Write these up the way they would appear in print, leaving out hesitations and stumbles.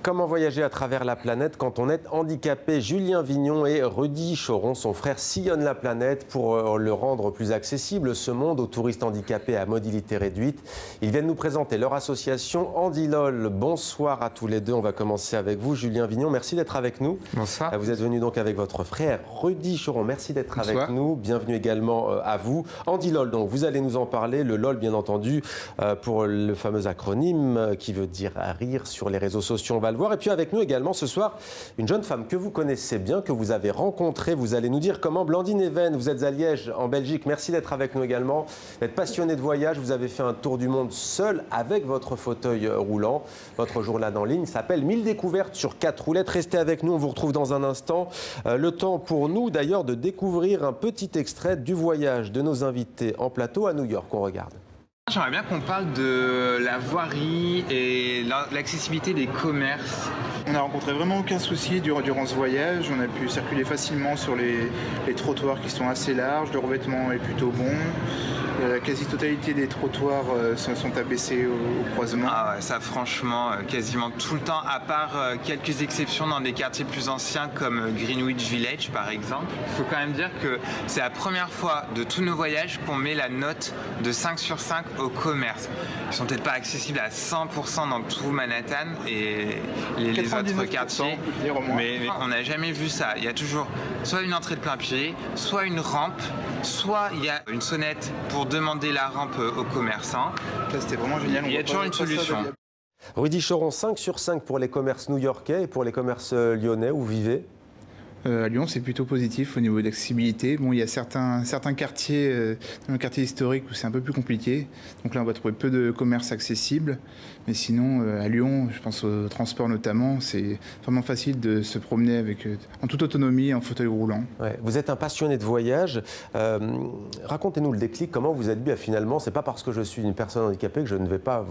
Comment voyager à travers la planète quand on est handicapé? Julien Vignon et Rudy Choron, son frère, sillonnent la planète pour le rendre plus accessible, ce monde, aux touristes handicapés à mobilité réduite. Ils viennent nous présenter leur association Handilol. Bonsoir à tous les deux. On va commencer avec vous, Julien Vignon. Merci d'être avec nous. Bonsoir. Vous êtes venu donc avec votre frère Rudy Choron. Merci d'être avec nous. Bienvenue également à vous. Handilol, donc vous allez nous en parler. Le LOL, bien entendu, pour le fameux acronyme qui veut dire rire sur les réseaux sociaux. On va le voir. Et puis avec nous également ce soir, une jeune femme que vous connaissez bien, que vous avez rencontrée. Vous allez nous dire comment. Blandine Even, vous êtes à Liège, en Belgique. Merci d'être avec nous également. Vous êtes passionnée de voyage. Vous avez fait un tour du monde seul avec votre fauteuil roulant. Votre journal en ligne s'appelle 1000 découvertes sur 4 roulettes. Restez avec nous. On vous retrouve dans un instant. Le temps pour nous d'ailleurs de découvrir un petit extrait du voyage de nos invités en plateau à New York. On regarde. J'aimerais bien qu'on parle de la voirie et l'accessibilité des commerces. On n'a rencontré vraiment aucun souci durant ce voyage. On a pu circuler facilement sur les trottoirs qui sont assez larges. Le revêtement est plutôt bon. La quasi-totalité des trottoirs sont abaissés au croisement. Ah ouais, ça franchement, quasiment tout le temps, à part quelques exceptions dans des quartiers plus anciens comme Greenwich Village par exemple. Il faut quand même dire que c'est la première fois de tous nos voyages qu'on met la note de 5 sur 5 au commerce. Ils sont peut-être pas accessibles à 100% dans tout Manhattan et les autres quartiers, mais on n'a jamais vu ça. Il y a toujours soit une entrée de plein pied, soit une rampe, soit il y a une sonnette pour demander la rampe aux commerçants. Ça, c'était vraiment génial. Il y a toujours une solution. Rudy Choron, 5 sur 5 pour les commerces new-yorkais et pour les commerces lyonnais où vous vivez? À Lyon, c'est plutôt positif au niveau de l'accessibilité. Bon, il y a certains quartiers, dans le quartier historique, où c'est un peu plus compliqué. Donc là, on va trouver peu de commerces accessibles. Mais sinon, à Lyon, je pense au transport notamment, c'est vraiment facile de se promener en toute autonomie, en fauteuil roulant. Ouais. Vous êtes un passionné de voyage. Racontez-nous le déclic. Comment vous êtes dit finalement, c'est pas parce que je suis une personne handicapée que je ne vais pas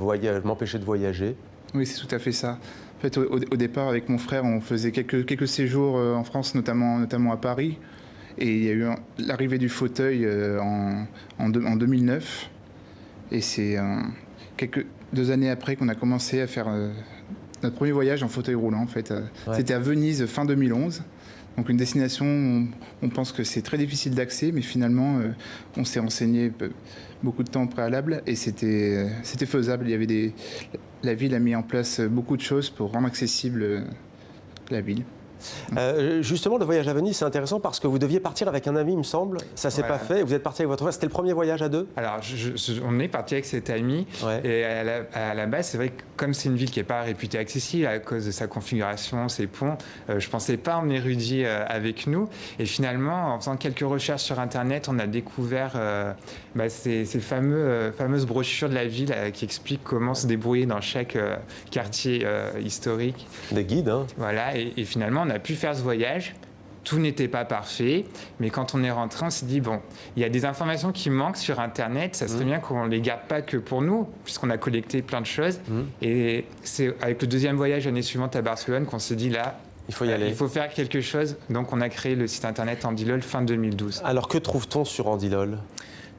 m'empêcher de voyager? Oui, c'est tout à fait ça. En fait, au départ, avec mon frère, on faisait quelques séjours en France, notamment à Paris. Et il y a eu l'arrivée du fauteuil en 2009. Et c'est 2 années après qu'on a commencé à faire notre premier voyage en fauteuil roulant. En fait. Ouais. C'était à Venise, fin 2011. Donc une destination où on pense que c'est très difficile d'accès, mais finalement, on s'est renseigné beaucoup de temps au préalable et c'était faisable. La ville a mis en place beaucoup de choses pour rendre accessible la ville. Justement, le voyage à Venise, c'est intéressant parce que vous deviez partir avec un ami, il me semble. Ça s'est pas fait. Vous êtes parti avec votre frère. C'était le premier voyage à deux? Alors, on est parti avec cet ami. Ouais. Et à la base, c'est vrai que comme c'est une ville qui n'est pas réputée accessible à cause de sa configuration, ses ponts, je ne pensais pas emmener Rudy avec nous. Et finalement, en faisant quelques recherches sur Internet, on a découvert ces fameuses brochures de la ville qui expliquent comment se débrouiller dans chaque quartier historique. Des guides, hein. Voilà, et finalement, on a pu faire ce voyage. Tout n'était pas parfait, mais quand on est rentré, on s'est dit, bon, il y a des informations qui manquent sur Internet, ça serait bien qu'on ne les garde pas que pour nous, puisqu'on a collecté plein de choses. Et c'est avec le deuxième voyage l'année suivante à Barcelone qu'on s'est dit, là, il faut y aller. Il faut faire quelque chose. Donc, on a créé le site Internet Handilol fin 2012. Alors, que trouve-t-on sur Handilol?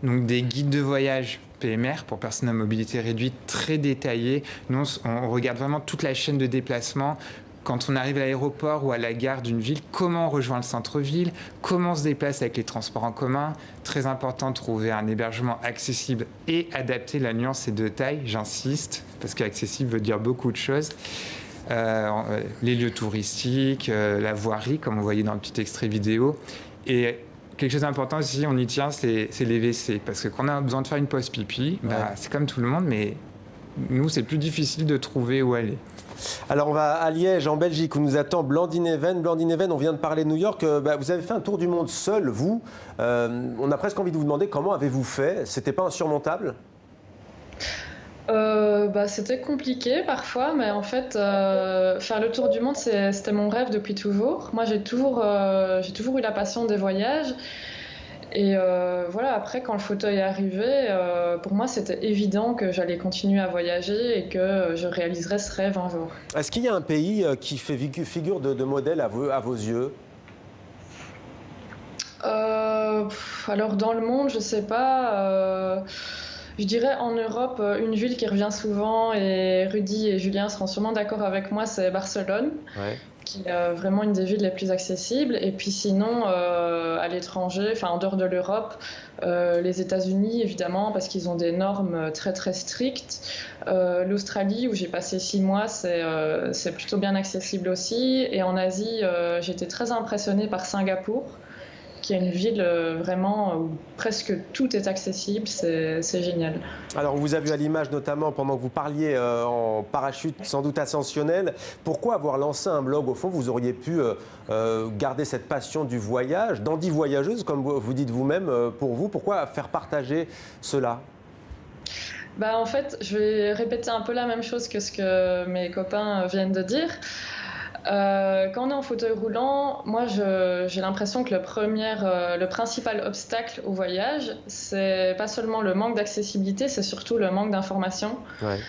Donc, des guides de voyage PMR pour personnes à mobilité réduite très détaillés. Nous, on regarde vraiment toute la chaîne de déplacement. Quand on arrive à l'aéroport ou à la gare d'une ville, comment on rejoint le centre-ville, comment on se déplace avec les transports en commun. Très important de trouver un hébergement accessible et adapté. La nuance est de taille, j'insiste, parce qu'accessible veut dire beaucoup de choses. Les lieux touristiques, la voirie, comme on voyait dans le petit extrait vidéo. Et quelque chose d'important aussi, on y tient, c'est les WC. Parce que quand on a besoin de faire une pause pipi, c'est comme tout le monde, mais nous, c'est plus difficile de trouver où aller. Alors on va à Liège, en Belgique, où nous attend Blandine Even. Blandine Even, on vient de parler de New York. Vous avez fait un tour du monde seul, vous. On a presque envie de vous demander comment avez-vous fait? C'était pas insurmontable? C'était compliqué parfois, mais en fait, faire le tour du monde, c'était mon rêve depuis toujours. Moi, j'ai toujours eu la passion des voyages. Et voilà, après, quand le fauteuil est arrivé, pour moi, c'était évident que j'allais continuer à voyager et que je réaliserais ce rêve un jour. Est-ce qu'il y a un pays qui fait figure de modèle à vos yeux? Alors, dans le monde, je sais pas. Je dirais en Europe, une ville qui revient souvent, et Rudy et Julien seront sûrement d'accord avec moi, c'est Barcelone, Ouais. qui est vraiment une des villes les plus accessibles. Et puis sinon, à l'étranger, enfin en dehors de l'Europe, les États-Unis évidemment, parce qu'ils ont des normes très très strictes. L'Australie, où j'ai passé 6 mois, c'est plutôt bien accessible aussi. Et en Asie, j'ai été très impressionnée par Singapour, qui est une ville vraiment où presque tout est accessible, c'est génial. Alors, on vous a vu à l'image, notamment pendant que vous parliez en parachute, sans doute ascensionnel. Pourquoi avoir lancé un blog? Au fond, vous auriez pu garder cette passion du voyage, d'Andy voyageuse, comme vous dites vous-même, pour vous. Pourquoi faire partager cela? Bah, en fait, je vais répéter un peu la même chose que ce que mes copains viennent de dire. Quand on est en fauteuil roulant, moi j'ai l'impression que le principal obstacle au voyage, c'est pas seulement le manque d'accessibilité, c'est surtout le manque d'information. Ouais.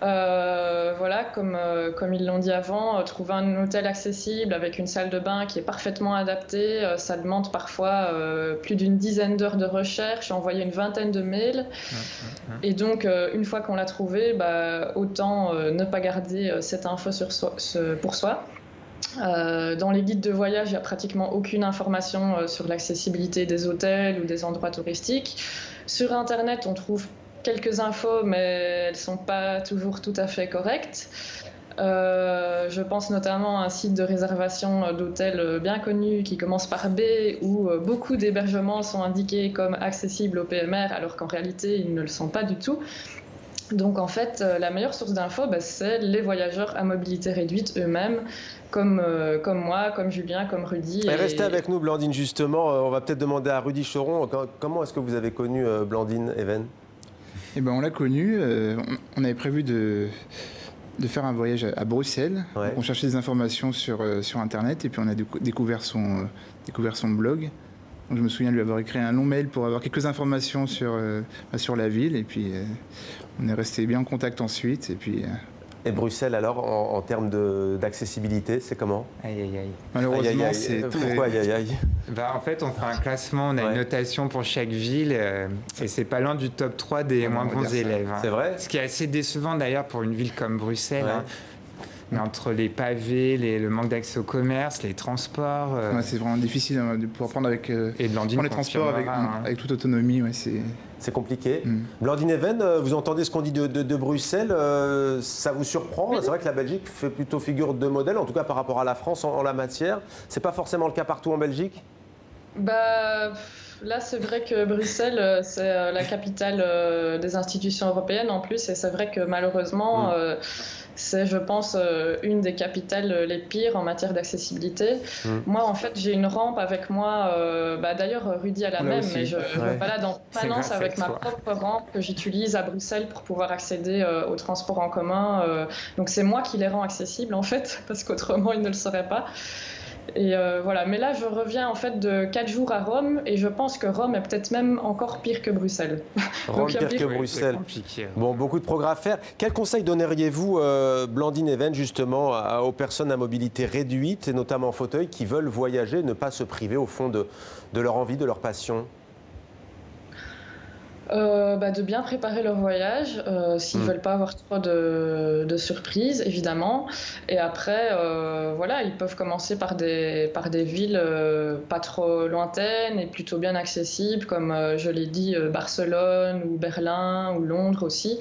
Voilà, comme ils l'ont dit avant, trouver un hôtel accessible avec une salle de bain qui est parfaitement adaptée, ça demande parfois plus d'une dizaine d'heures de recherche, envoyer une vingtaine de mails. Et donc, une fois qu'on l'a trouvé, bah, autant ne pas garder cette info pour soi. Dans les guides de voyage, il n'y a pratiquement aucune information sur l'accessibilité des hôtels ou des endroits touristiques. Sur Internet, on trouve quelques infos, mais elles ne sont pas toujours tout à fait correctes. Je pense notamment à un site de réservation d'hôtels bien connu qui commence par B, où beaucoup d'hébergements sont indiqués comme accessibles au PMR, alors qu'en réalité, ils ne le sont pas du tout. Donc en fait, la meilleure source d'infos, bah, c'est les voyageurs à mobilité réduite eux-mêmes, comme moi, comme Julien, comme Rudy. Restez avec nous, Blandine, justement. On va peut-être demander à Rudy Choron, comment est-ce que vous avez connu Blandine Even? Eh ben, on l'a connu. On avait prévu de faire un voyage à Bruxelles. Ouais. Donc on cherchait des informations sur Internet et puis on a découvert son blog. Donc je me souviens de lui avoir écrit un long mail pour avoir quelques informations sur la ville. Et puis on est resté bien en contact ensuite. Et puis... Et Bruxelles, alors, en termes d'accessibilité, c'est comment? Aïe, aïe, aïe. Malheureusement, Aïe, aïe, aïe. c'est très... Pourquoi aïe, aïe, aïe? Bah, en fait, on fait un classement, on a une notation pour chaque ville, et c'est pas loin du top 3 des moins bons élèves. Hein. C'est vrai? Ce qui est assez décevant d'ailleurs pour une ville comme Bruxelles. Hein. Mais entre les pavés, le manque d'accès au commerce, les transports... Ouais, c'est vraiment difficile de pouvoir prendre avec et de prendre les transports avec toute autonomie. Ouais, c'est compliqué. Blandine Even, vous entendez ce qu'on dit de Bruxelles, ça vous surprend? C'est vrai que la Belgique fait plutôt figure de modèle, en tout cas par rapport à la France en la matière. C'est pas forcément le cas partout en Belgique? Bah, là, c'est vrai que Bruxelles, c'est la capitale des institutions européennes en plus, et c'est vrai que malheureusement, c'est, je pense, une des capitales les pires en matière d'accessibilité. Moi, en fait, j'ai une rampe avec moi, d'ailleurs, Rudy a la même, mais je me balade en permanence avec ma propre rampe que j'utilise à Bruxelles pour pouvoir accéder aux transports en commun. Donc, c'est moi qui les rends accessibles, en fait, parce qu'autrement, ils ne le seraient pas. Et voilà, mais là je reviens en fait de 4 jours à Rome et je pense que Rome est peut-être même encore pire que Bruxelles. Rome pire que Bruxelles. Bon, beaucoup de progrès à faire. Quel conseil donneriez-vous, Blandine Even, justement, aux personnes à mobilité réduite, et notamment en fauteuil, qui veulent voyager, ne pas se priver au fond de leur envie, de leur passion? De bien préparer leur voyage, s'ils ne veulent pas avoir trop de surprises, évidemment. Et après, voilà, ils peuvent commencer par des villes pas trop lointaines et plutôt bien accessibles, comme je l'ai dit, Barcelone ou Berlin ou Londres aussi.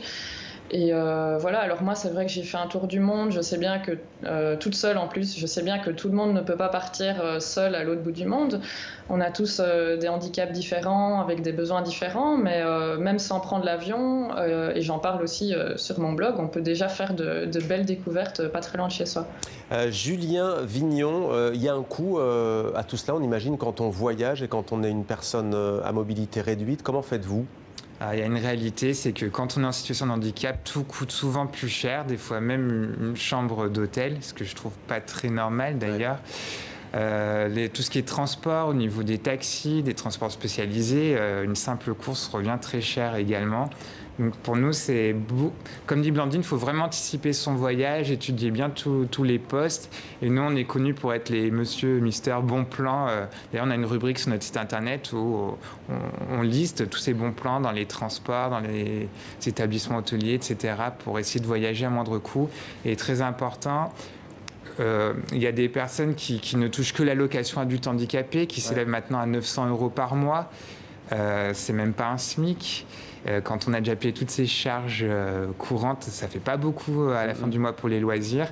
Et voilà, alors moi c'est vrai que j'ai fait un tour du monde, je sais bien que, toute seule en plus, je sais bien que tout le monde ne peut pas partir seul à l'autre bout du monde. On a tous des handicaps différents, avec des besoins différents, mais même sans prendre l'avion, et j'en parle aussi sur mon blog, on peut déjà faire de belles découvertes pas très loin de chez soi. Julien Vignon, il y a un coût à tout cela, on imagine, quand on voyage et quand on est une personne à mobilité réduite. Comment faites-vous? Il y a une réalité, c'est que quand on est en situation de handicap, tout coûte souvent plus cher, des fois même une chambre d'hôtel, ce que je trouve pas très normal d'ailleurs. Tout ce qui est transport, au niveau des taxis, des transports spécialisés, une simple course revient très cher également. Donc pour nous, comme dit Blandine, il faut vraiment anticiper son voyage, étudier bien tous les postes. Et nous, on est connus pour être les monsieur, mister bons plans. D'ailleurs, on a une rubrique sur notre site internet où on liste tous ces bons plans dans les transports, dans les établissements hôteliers, etc., pour essayer de voyager à moindre coût. Et très important, il y a des personnes qui ne touchent que l'allocation adulte handicapé, qui s'élève maintenant à 900 € par mois. C'est même pas un SMIC. Quand on a déjà payé toutes ces charges courantes, ça fait pas beaucoup à la fin du mois pour les loisirs.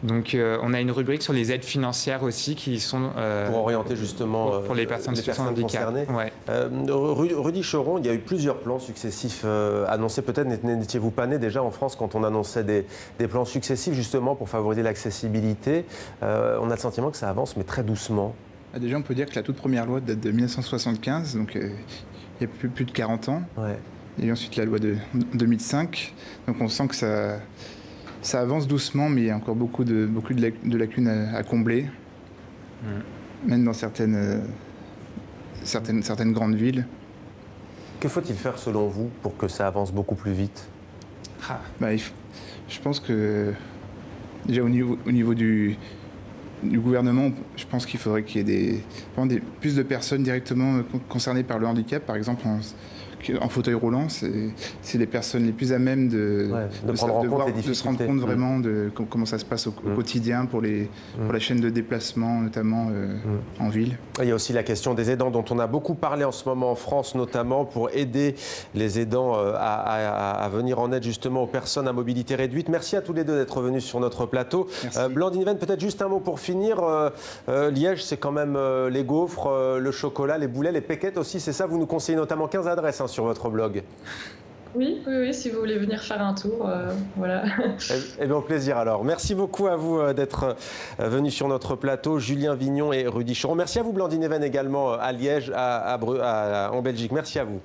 Donc on a une rubrique sur les aides financières aussi qui sont... pour orienter justement pour les personnes concernées. Ouais. Rudy Choron, il y a eu plusieurs plans successifs annoncés. Peut-être n'étiez-vous pas né déjà en France quand on annonçait des plans successifs justement pour favoriser l'accessibilité. On a le sentiment que ça avance mais très doucement. Déjà, on peut dire que la toute première loi date de 1975, donc il y a plus de 40 ans. Ouais. Il y a eu ensuite la loi de 2005. Donc on sent que ça avance doucement, mais il y a encore beaucoup de lacunes à combler. Même dans certaines grandes villes. Que faut-il faire selon vous pour que ça avance beaucoup plus vite ? Je pense que déjà au niveau du gouvernement, je pense qu'il faudrait qu'il y ait plus de personnes directement concernées par le handicap, par exemple en fauteuil roulant, c'est les personnes les plus à même de se rendre compte vraiment de comment ça se passe au quotidien pour la chaîne de déplacement, notamment en ville. Il y a aussi la question des aidants dont on a beaucoup parlé en ce moment en France, notamment pour aider les aidants à venir en aide justement aux personnes à mobilité réduite. Merci à tous les deux d'être venus sur notre plateau. Blandine Venn, peut-être juste un mot pour finir. Liège, c'est quand même les gaufres, le chocolat, les boulets, les péquettes aussi, c'est ça. Vous nous conseillez notamment 15 adresses sur votre blog. Oui, si vous voulez venir faire un tour, voilà. Eh bien, au plaisir alors. Merci beaucoup à vous d'être venus sur notre plateau, Julien Vignon et Rudy Choron. Merci à vous, Blandine Venn, également à Liège, en Belgique. Merci à vous.